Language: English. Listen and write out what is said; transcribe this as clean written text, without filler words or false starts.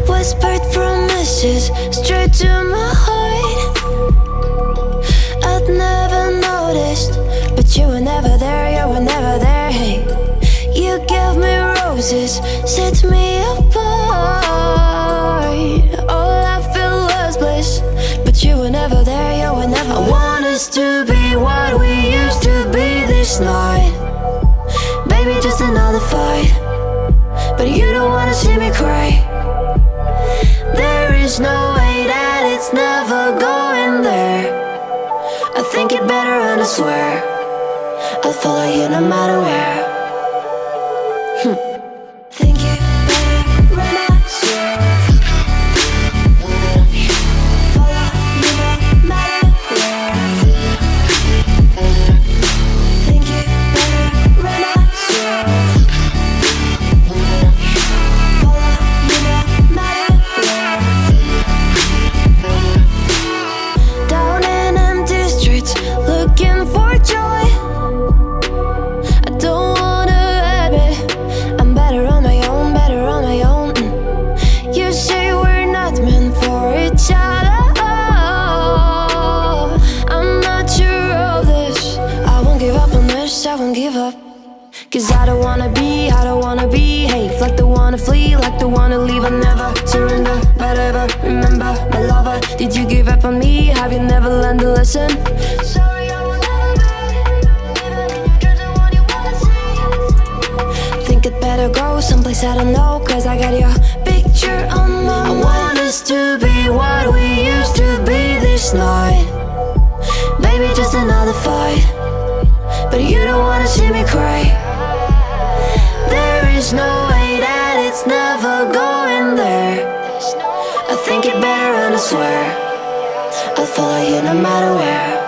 Whispered promises straight to my heart. I'd never noticed, but you were never there, you were never there. Hey, you gave me roses, set me apart. All I feel was bliss, but you were never there, you were never there. I want us to be what we used to be this night. Baby, just another fight, but you don't wanna see me cry. There is no way that it's never going there. I think it better and I swear I'll follow you no matter where. Think it better and I swear follow you no matter where. Think it better and I swear follow you no matter where. Down in empty streets, looking for joy. I don't wanna admit I'm better on my own, better on my own. You say we're not meant for each other. I'm not sure of this. I won't give up on this, I won't give up. Cause I don't wanna be, hey, like the one to flee, like the one to leave. I never surrender, but ever remember my lover. Did you give up on me? Have you never learned a lesson? Sorry, I will never be, even in your dreams, the one you wanna see. Think it better go someplace I don't know, cause Cause I got your picture on my mind. I want us to be what we used to be this night. Maybe just another fight, but you don't wanna see me cry. There is no way that it's never going there. I think it better and I swear I'll follow you no matter where.